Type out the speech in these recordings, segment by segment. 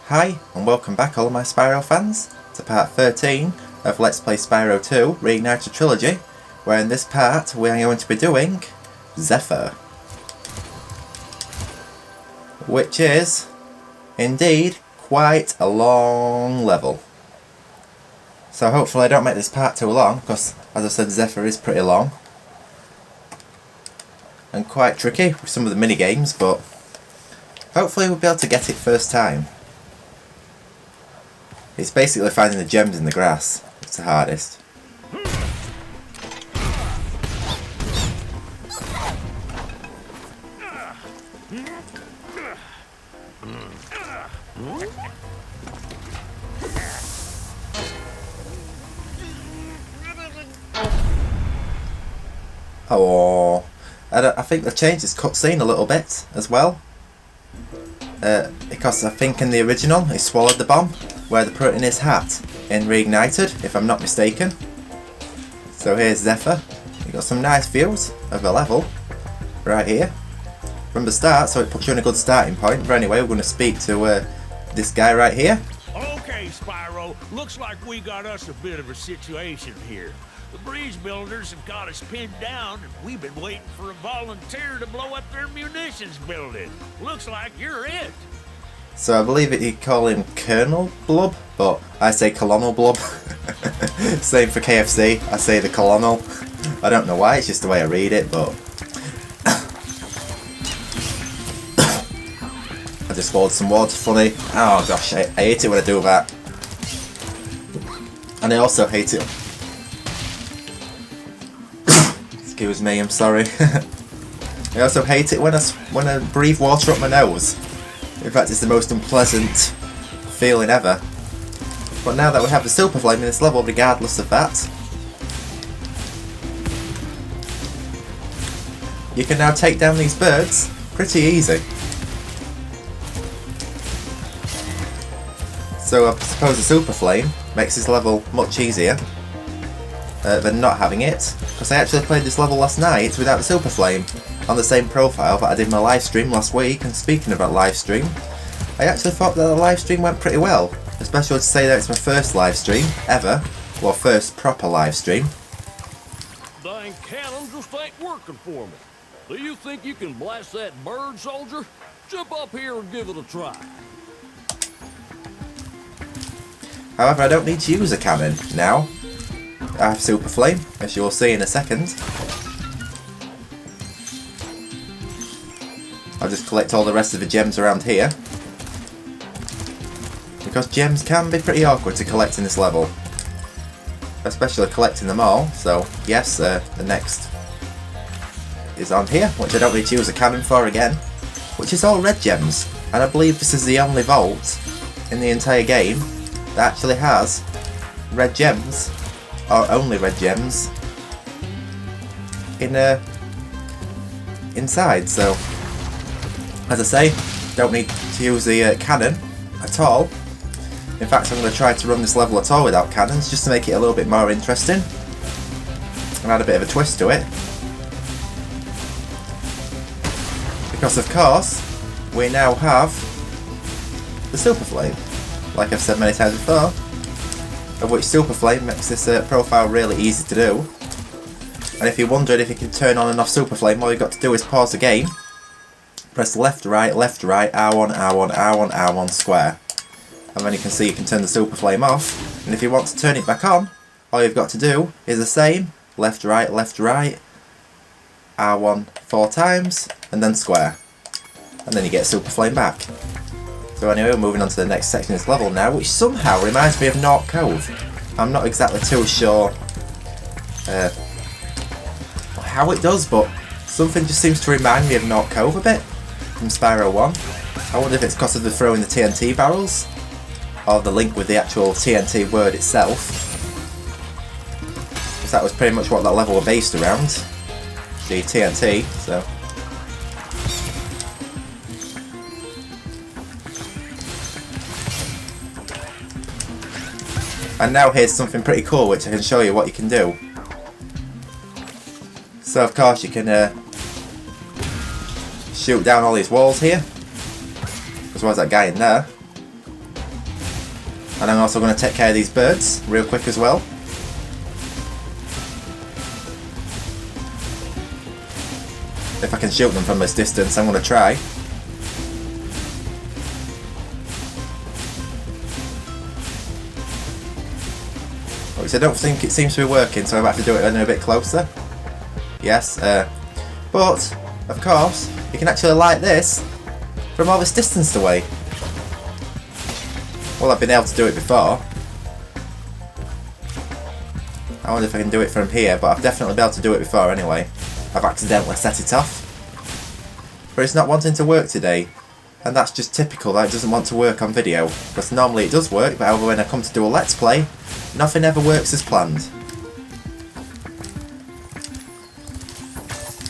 Hi and welcome back all my Spyro fans to part 13 of Let's Play Spyro 2 Reignited Trilogy, where in this part we are going to be doing Zephyr, which is indeed quite a long level. So hopefully I don't make this part too long, because as I said, Zephyr is pretty long and quite tricky with some of the mini games, but hopefully we'll be able to get it first time. It's basically finding the gems in the grass. It's the hardest. Oh, I think they've changed this cutscene a little bit as well. Because I think in the original he swallowed the bomb where they put it in his hat in Reignited, if I'm not mistaken. So here's Zephyr. You've got some nice views of the level right here from the start, so it puts you in a good starting point. But anyway, we're going to speak to this guy right here. Okay, Spyro, looks like we got us a bit of a situation here. The bridge builders have got us pinned down, and we've been waiting for a volunteer to blow up their munitions building. Looks like you're it. So I believe you call him Colonel Blub, but I say Colonel Blub. Same for KFC, I say the Colonel. I don't know why, it's just the way I read it, but I just swallowed some water funny. Oh gosh, I hate it when I do that. And I also hate it. Excuse me, I'm sorry. I also hate it when I breathe water up my nose. In fact, it's the most unpleasant feeling ever. But now that we have the super flame in this level, regardless of that, you can now take down these birds pretty easy. So I suppose the super flame makes this level much easier than not having it, because I actually played this level last night without the super flame on the same profile that I did my live stream last week. And speaking about live stream, I actually thought that the live stream went pretty well, especially to say that it's my first live stream ever, well, first proper live stream. Dang cannon just ain't working for me. Do you think you can blast that bird, soldier? Jump up here and give it a try. However, I don't need to use a cannon now. I have super flame, as you will see in a second. I'll just collect all the rest of the gems around here, because gems can be pretty awkward to collect in this level, especially collecting them all. So yes, the next is on here, which I don't need to use a cannon for again, which is all red gems, and I believe this is the only vault in the entire game that actually has red gems, or only red gems, in inside. So as I say, don't need to use the cannon at all. In fact, I'm going to try to run this level at all without cannons, just to make it a little bit more interesting and add a bit of a twist to it. Because of course, we now have the super flame, like I've said many times before, of which super flame makes this profile really easy to do. And if you're wondering if you can turn on and off super flame, all you've got to do is pause the game, press left, right, R1, R1, R1, R1, square. And then you can see you can turn the super flame off. And if you want to turn it back on, all you've got to do is the same, left, right, R1 4 times, and then square. And then you get super flame back. So anyway, we're moving on to the next section of this level now, which somehow reminds me of North Cove. I'm not exactly too sure how it does, but something just seems to remind me of North Cove a bit from Spyro 1. I wonder if it's because of the throwing the TNT barrels, or the link with the actual TNT word itself, because that was pretty much what that level was based around, the TNT. So and now here's something pretty cool, which I can show you what you can do. So of course you can shoot down all these walls here, as well as that guy in there. And I'm also going to take care of these birds real quick as well. If I can shoot them from this distance, I'm going to try. Which I don't think it seems to be working, so I'm about to do it a bit closer. Yes, but, of course, you can actually light this from all this distance away. Well, I've been able to do it before. I wonder if I can do it from here, but I've definitely been able to do it before anyway. I've accidentally set it off. But it's not wanting to work today. And that's just typical that it doesn't want to work on video. Because normally it does work, but however when I come to do a Let's Play, nothing ever works as planned.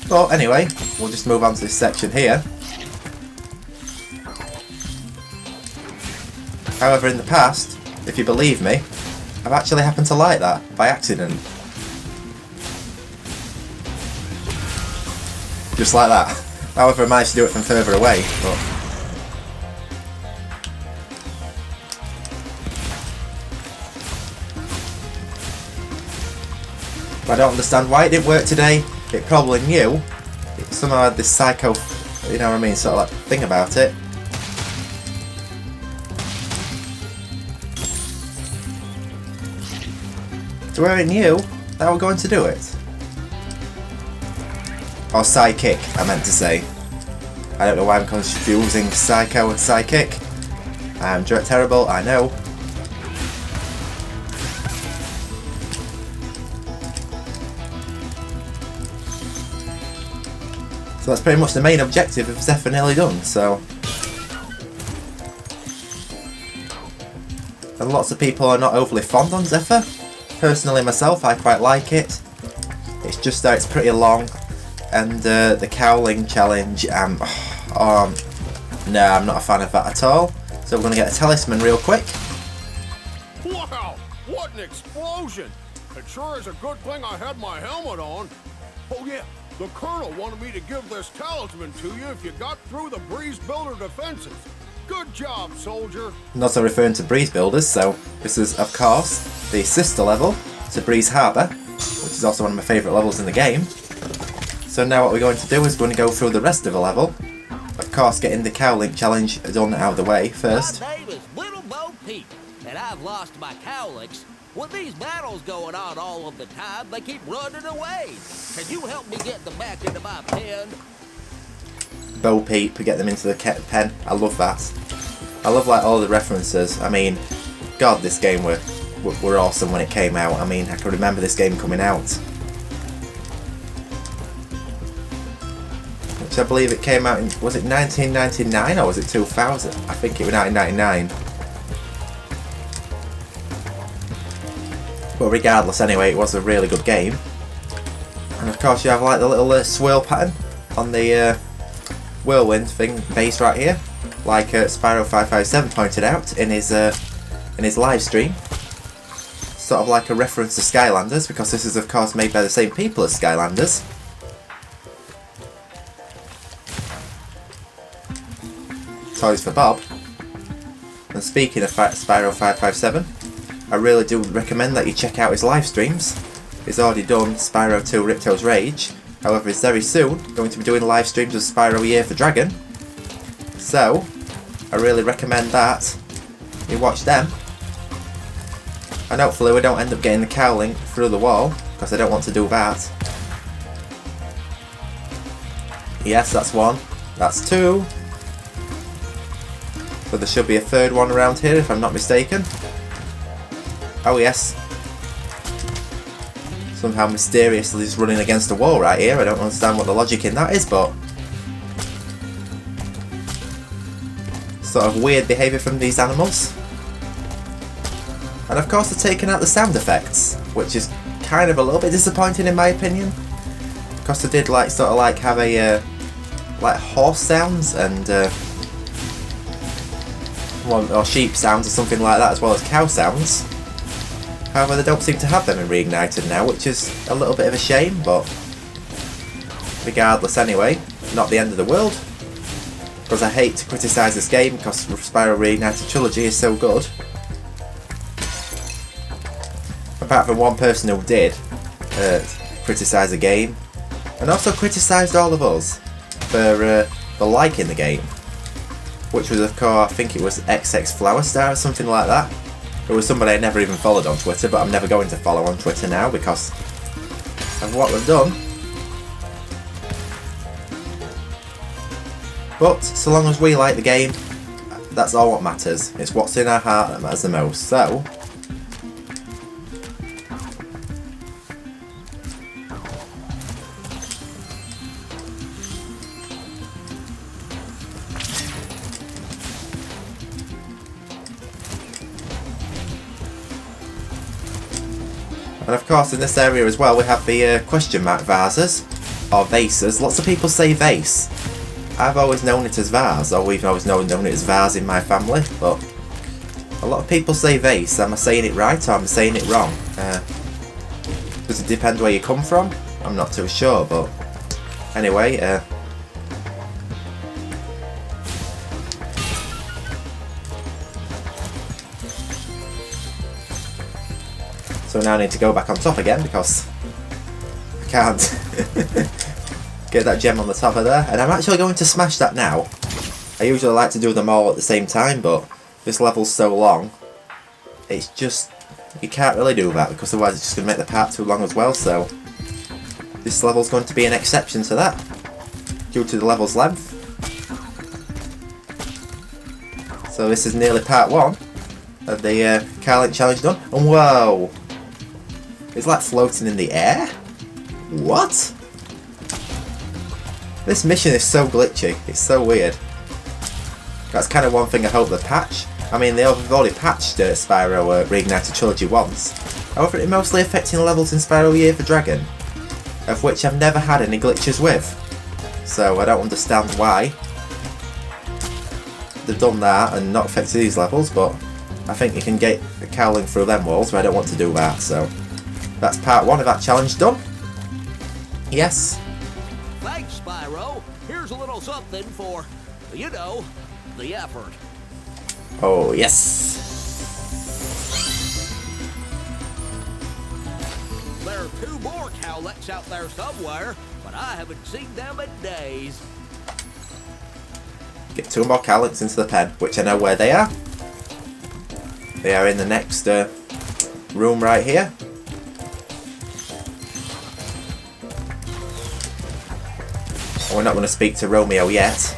But anyway, we'll just move on to this section here. However, in the past, if you believe me, I've actually happened to light that by accident. Just like that. However, I managed to do it from further away, but I don't understand why it didn't work today. It probably knew. It somehow had this psycho, you know what I mean, sort of like thing about it. To where it knew that we're going to do it. Or psychic, I meant to say. I don't know why I'm confusing psycho and psychic. I'm terrible, I know. So that's pretty much the main objective of Zephyr nearly done, so. And lots of people are not overly fond on Zephyr. Personally myself, I quite like it. It's just that it's pretty long. And the cowling challenge, no, I'm not a fan of that at all. So we're going to get a talisman real quick. Wow, what an explosion! It sure is a good thing I had my helmet on. Oh yeah, the Colonel wanted me to give this talisman to you if you got through the Breeze Builder defenses. Good job, soldier. I'm also referring to Breeze Builders, so this is, of course, the sister level to Breeze Harbour, which is also one of my favourite levels in the game. So now what we're going to do is going to go through the rest of the level. Of course, getting the cowling challenge done out of the way first. My name is Little Bo Peep, and I've lost my cowlicks. With these battles going on all of the time, they keep running away. Can you help me get them back into my pen? Bo Peep, get them into the pen. I love that. I love like all the references. I mean, God, this game were awesome when it came out. I mean, I can remember this game coming out. Which I believe it came out in, was it 1999 or was it 2000? I think it was 1999. But regardless, anyway, it was a really good game. And of course you have like the little swirl pattern on the whirlwind thing base right here, like Spyro557 pointed out in his live stream. Sort of like a reference to Skylanders, because this is of course made by the same people as Skylanders. Toys for Bob. And speaking of Spyro557, I really do recommend that you check out his live streams. He's already done Spyro 2 Ripto's Rage. However, he's very soon going to be doing live streams of Spyro Year for Dragon. So, I really recommend that you watch them. And hopefully we don't end up getting the cowling through the wall, because I don't want to do that. Yes, that's one. That's two. So there should be a third one around here if I'm not mistaken. Oh yes. Somehow mysteriously just running against a wall right here. I don't understand what the logic in that is, but sort of weird behaviour from these animals. And of course they're taking out the sound effects, which is kind of a little bit disappointing in my opinion. Because they did like sort of like have a like horse sounds and or sheep sounds or something like that, as well as cow sounds. However, they don't seem to have them in Reignited now, which is a little bit of a shame, but regardless anyway, not the end of the world. Because I hate to criticise this game, because Spyro Reignited Trilogy is so good. apart from one person who did criticise the game, and also criticised all of us for liking the game, which was, of course, I think it was XX Flower Star or something like that. It was somebody I never even followed on Twitter, but I'm never going to follow on Twitter now because of what they've done. But so long as we like the game, that's all what matters. It's what's in our heart that matters the most. So and of course in this area as well we have the question mark vases, or vases. Lots of people say vase. I've always known it as vase, or we've always known it as vase in my family, but a lot of people say vase. Am I saying it right or am I saying it wrong? Does it depend where you come from? I'm not too sure, but anyway, so now I need to go back on top again because I can't get that gem on the top of there, and I'm actually going to smash that now. I usually like to do them all at the same time, but this level's so long, it's just, you can't really do that because otherwise it's just going to make the part too long as well, so this level's going to be an exception to that, due to the level's length. So this is nearly part 1 of the Cowlek challenge done, and whoa! It's like floating in the air? What? This mission is so glitchy, it's so weird. That's kind of one thing I hope they patch. I mean, they've already patched Spyro Reignited Trilogy once. However, it's mostly affecting levels in Spyro Year for Dragon, of which I've never had any glitches with. So I don't understand why they've done that and not affected these levels, but I think you can get the cowling through them walls, but I don't want to do that, so that's part 1 of that challenge done. Yes. Thanks, Spyro. Here's a little something for, you know, the effort. Oh, yes. There are 2 more Cowleks out there somewhere, but I haven't seen them in days. Get 2 more Cowleks into the pen, which I know where they are. They are in the next room right here. We're not going to speak to Romeo yet.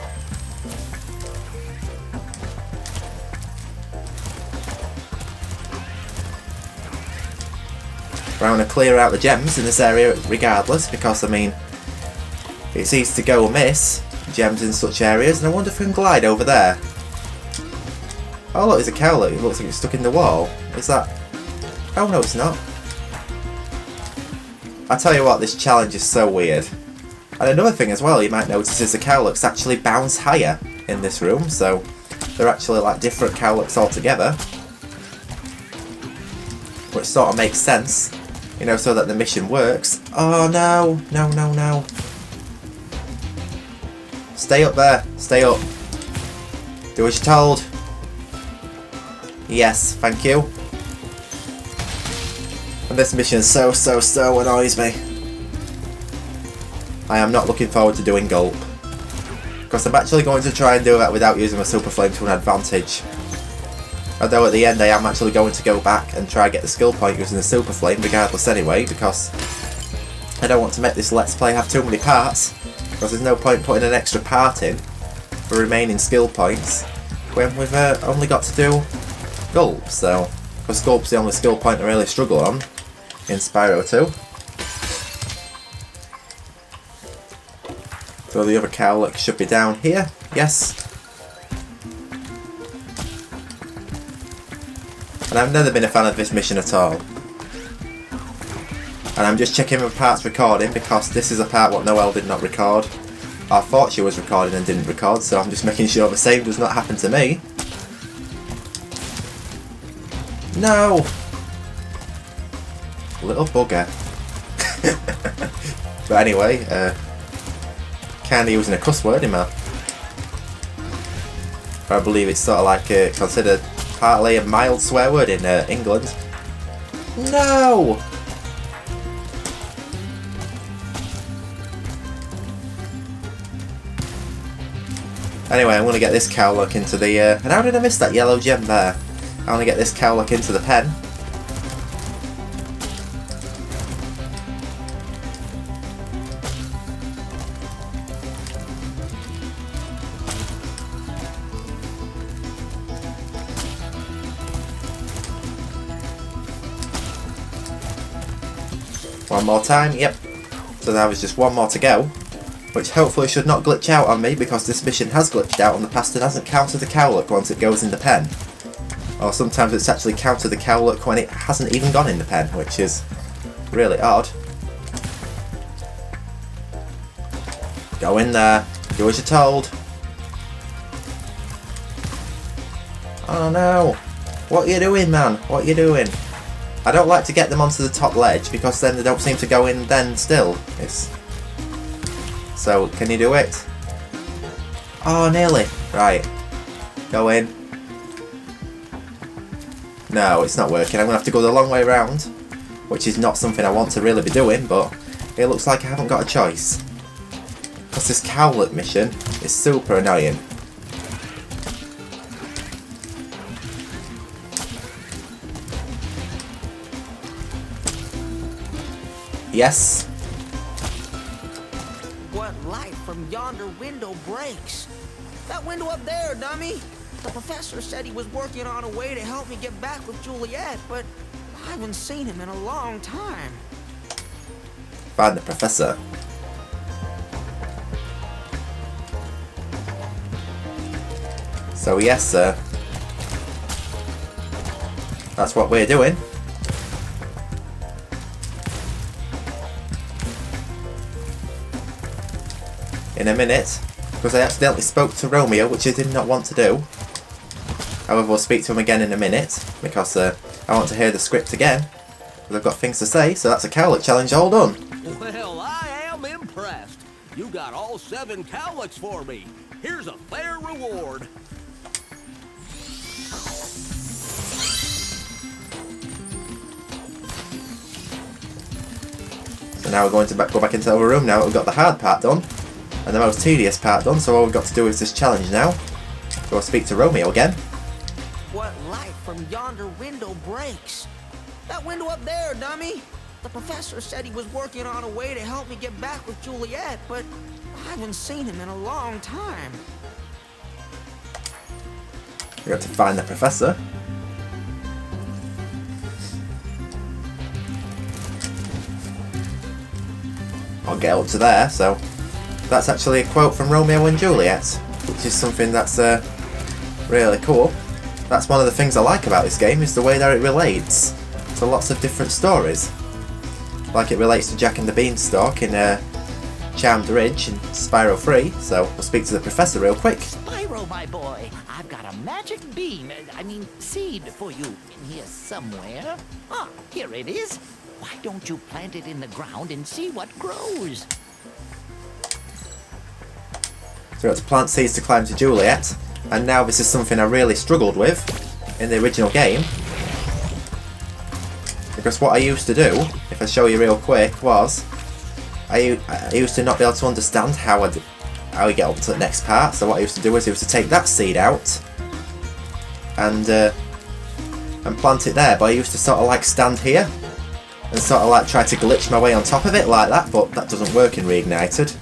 We're going to clear out the gems in this area regardless, because I mean, it's easy to go miss gems in such areas, and I wonder if we can glide over there. Oh look, there's a cowlet. It looks like it's stuck in the wall. Is that... Oh no, it's not. I tell you what, this challenge is so weird. And another thing as well you might notice is the cowleks actually bounce higher in this room, so they're actually like different cowleks altogether. Which sort of makes sense, you know, so that the mission works. Oh no, no, no, no. Stay up there, stay up. Do as you're told. Yes, thank you. And this mission so annoys me. I am not looking forward to doing Gulp, because I'm actually going to try and do that without using my Super Flame to an advantage. Although at the end I am actually going to go back and try and get the skill point using the Super Flame regardless anyway, because I don't want to make this Let's Play have too many parts, because there's no point putting an extra part in for remaining skill points when we've only got to do Gulp, so, because Gulp's the only skill point I really struggle on in Spyro 2. So the other cowlek should be down here, yes. And I've never been a fan of this mission at all. And I'm just checking my parts recording because this is a part what Noelle did not record. I thought she was recording and didn't record, so I'm just making sure the same does not happen to me. No! Little bugger. But anyway, kinda using a cuss word in there. I believe it's sort of like considered partly a mild swear word in England. No! Anyway, I'm going to get this cowlook into the... and how did I miss that yellow gem there? I want to get this cowlook into the pen. One more time, yep. So now there's just one more to go, which hopefully should not glitch out on me, because this mission has glitched out in the past and hasn't counted the cowlook once it goes in the pen. Or sometimes it's actually counted the cowlook when it hasn't even gone in the pen, which is really odd. Go in there, do as you're told. Oh no! What are you doing, man? What are you doing? I don't like to get them onto the top ledge, because then they don't seem to go in then still. So, can you do it? Oh, nearly. Right. Go in. No, it's not working. I'm going to have to go the long way round, which is not something I want to really be doing, but it looks like I haven't got a choice. Because this cowlet mission is super annoying. Yes. What light from yonder window breaks? That window up there, dummy. The professor said he was working on a way to help me get back with Juliet, but I haven't seen him in a long time. Find the professor. So yes, sir. That's what we're doing. In a minute, because I accidentally spoke to Romeo, which I did not want to do. However, we'll speak to him again in a minute, because I want to hear the script again, because I've got things to say, so that's a cowlick challenge all done. Well, I am impressed. You got all 7 cowlicks for me. Here's a fair reward. So now we're going to go back into our room now that we've got the hard part done. And the most tedious part done, so all we've got to do is this challenge now. So I'll speak to Romeo again. What light from yonder window breaks? That window up there, dummy. The professor said he was working on a way to help me get back with Juliet, but I haven't seen him in a long time. We got to find the professor. I'll get up to there, so that's actually a quote from Romeo and Juliet, which is something that's really cool. That's one of the things I like about this game, is the way that it relates to lots of different stories. Like it relates to Jack and the Beanstalk in Charmed Ridge and Spyro 3, so we'll speak to the professor real quick. Spyro, my boy, I've got a magic beam, seed for you in here somewhere. Ah, here it is. Why don't you plant it in the ground and see what grows? So we got to plant seeds to climb to Juliet, and now this is something I really struggled with in the original game. Because what I used to do, if I show you real quick, was I used to not be able to understand how we get up to the next part. So what I used to do was I used to take that seed out and plant it there, but I used to sort of like stand here and sort of like try to glitch my way on top of it like that, but that doesn't work in Reignited.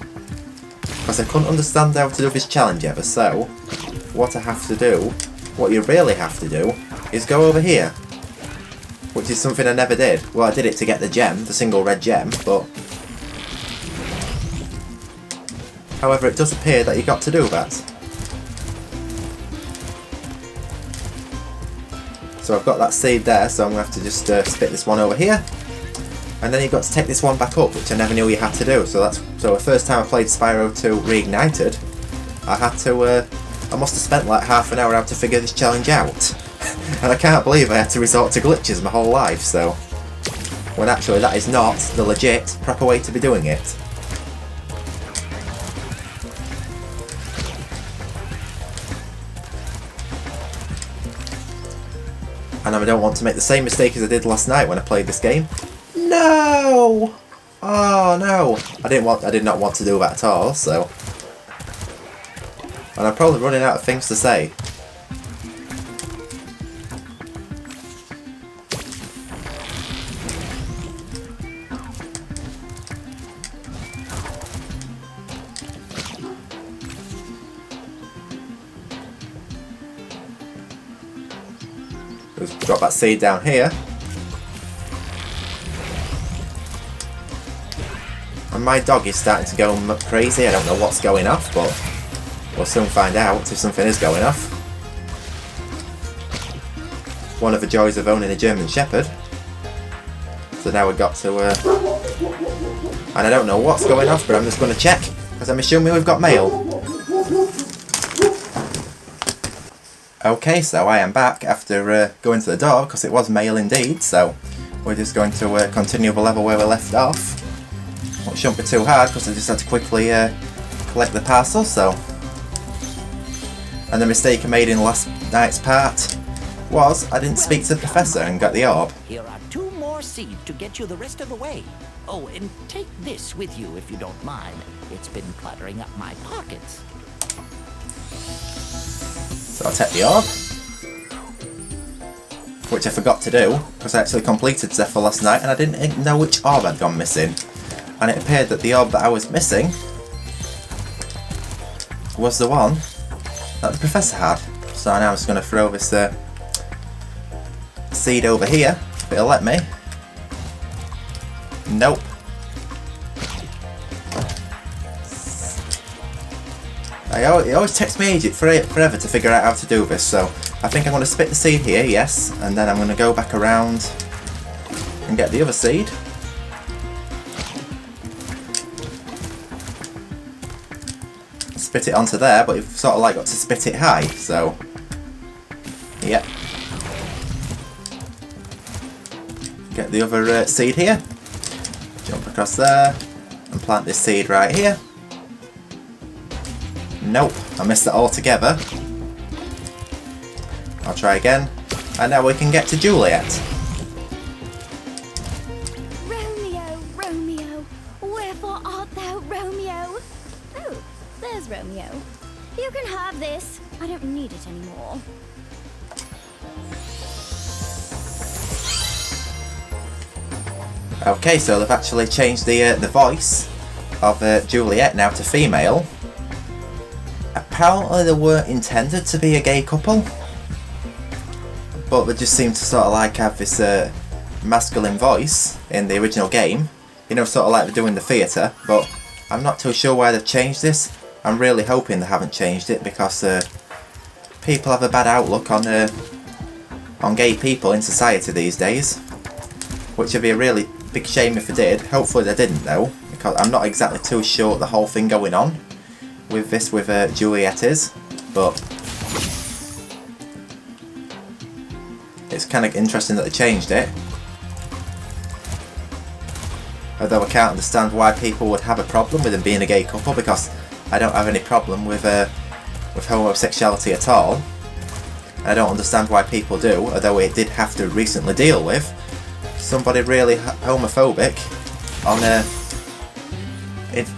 Because I couldn't understand how to do this challenge ever, so what I have to do, what you really have to do, is go over here. Which is something I never did. Well, I did it to get the gem, the single red gem, but... However, it does appear that you got to do that. So I've got that seed there, so I'm going to have to just spit this one over here. And then you've got to take this one back up, which I never knew you had to do. So the first time I played Spyro 2 Reignited, I had to, I must have spent like half an hour how to figure this challenge out. And I can't believe I had to resort to glitches my whole life, so... When actually that is not the legit, proper way to be doing it. And I don't want to make the same mistake as I did last night when I played this game. No! Oh no! I did not want to do that at all, so... And I'm probably running out of things to say. Just drop that seed down here. And my dog is starting to go crazy. I don't know what's going off, but we'll soon find out if something is going off. One of the joys of owning a German Shepherd. So now we've got to... and I don't know what's going off, but I'm just going to check, because I'm assuming we've got mail. Okay, so I am back after going to the door, because it was mail indeed, so we're just going to continue the level where we left off. Well, it shouldn't be too hard, because I just had to quickly collect the parcel, so... And the mistake I made in last night's part was I didn't speak to the professor and got the orb. Here are 2 more seeds to get you the rest of the way. Oh, and take this with you if you don't mind. It's been cluttering up my pockets. So I'll take the orb, which I forgot to do, because I actually completed Zephyr last night and I didn't know which orb had gone missing. And it appeared that the orb that I was missing was the one that the professor had. So now I'm just going to throw this seed over here, if it'll let me. Nope. It always takes me ages forever to figure out how to do this, so I think I'm going to spit the seed here, yes, and then I'm going to go back around and get the other seed. Spit it onto there, but you've sort of like got to spit it high, so yep. Get the other seed here, jump across there, and plant this seed right here. Nope, I missed it altogether. I'll try again, and now we can get to Juliet. Romeo, Romeo, wherefore art thou, Romeo? Oh, there's Romeo. You can have this. I don't need it anymore. Okay, so they've actually changed the voice of Juliet now to female. Apparently they weren't intended to be a gay couple, but they just seem to sort of like have this masculine voice in the original game. You know, sort of like they do in the theatre, but I'm not too sure why they've changed this. I'm really hoping they haven't changed it, because people have a bad outlook on gay people in society these days, which would be a really big shame if they did. Hopefully they didn't though, because I'm not exactly too sure what the whole thing going on with this with Juliet is, but it's kind of interesting that they changed it. Although I can't understand why people would have a problem with them being a gay couple, because I don't have any problem with homosexuality at all. I don't understand why people do, although it did have to recently deal with somebody really homophobic on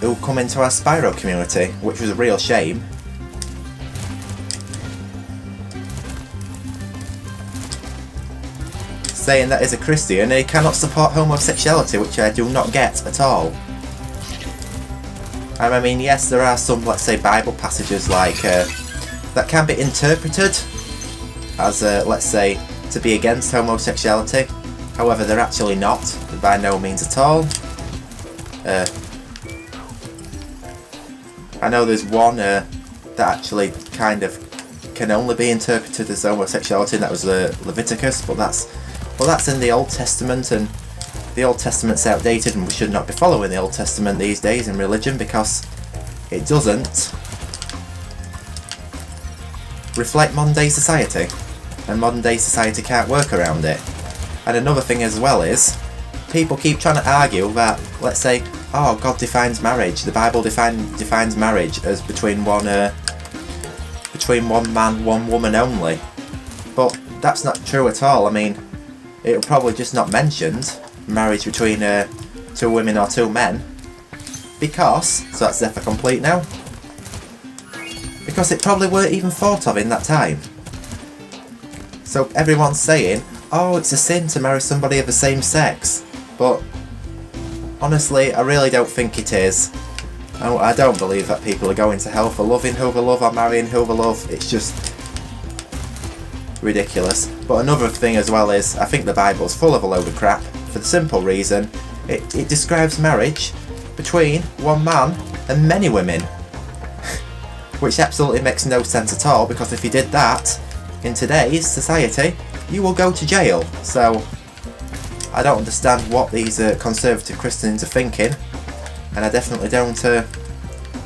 who come into our Spyro community, which was a real shame. Saying that as a Christian, he cannot support homosexuality, which I do not get at all. And I mean, yes, there are some, let's say, Bible passages like that can be interpreted as, let's say, to be against homosexuality. However, they're actually not, by no means at all. I know there's one that actually kind of can only be interpreted as homosexuality, and that was Leviticus, but that's in the Old Testament, and the Old Testament's outdated, and we should not be following the Old Testament these days in religion, because it doesn't reflect modern day society, and modern day society can't work around it. And another thing as well is, people keep trying to argue that, let's say, oh, God defines marriage, the Bible defines marriage as between one man, one woman only. But that's not true at all. I mean, it'll probably just not mentioned marriage between 2 women or 2 men. Because, so that's Zephyr complete now. Because it probably weren't even thought of in that time. So everyone's saying, oh, it's a sin to marry somebody of the same sex. But honestly, I really don't think it is. I don't believe that people are going to hell for loving who they love or marrying who they love. It's just ridiculous. But another thing as well is, I think the Bible's full of a load of crap for the simple reason it describes marriage between one man and many women. Which absolutely makes no sense at all, because if you did that in today's society, you will go to jail. So I don't understand what these conservative Christians are thinking, and I definitely don't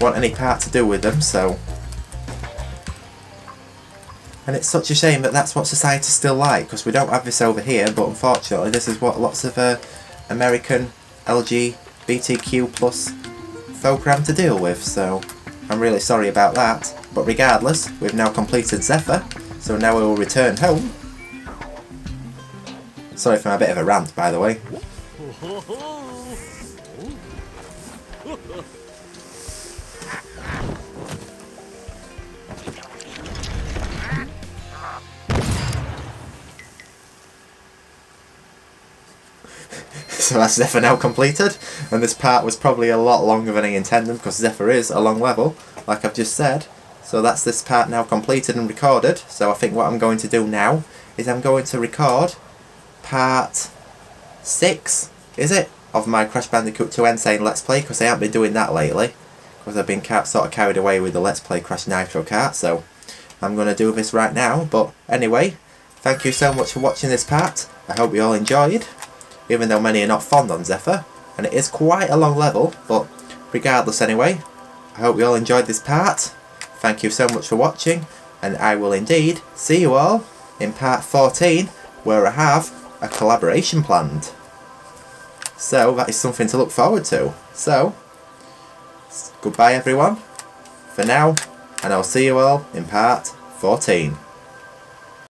want any part to do with them. So, and it's such a shame that that's what society's still like, because we don't have this over here, but unfortunately this is what lots of American LGBTQ plus folk are having to deal with. So I'm really sorry about that, but regardless, we've now completed Zephyr, so now we will return home. Sorry for my bit of a rant, by the way. So that's Zephyr now completed, and this part was probably a lot longer than I intended, because Zephyr is a long level, like I've just said. So that's this part now completed and recorded. So I think what I'm going to do now is I'm going to record part 6, is it, of my Crash Bandicoot 2 Insane Let's Play, because I haven't been doing that lately, because I've been sort of carried away with the Let's Play Crash Nitro Kart. So I'm going to do this right now. But anyway, thank you so much for watching this part. I hope you all enjoyed, even though many are not fond on Zephyr, and it is quite a long level, but regardless anyway, I hope you all enjoyed this part. Thank you so much for watching, and I will indeed see you all in part 14, where I have a collaboration planned. So that is something to look forward to. So, goodbye everyone, for now, and I'll see you all in part 14.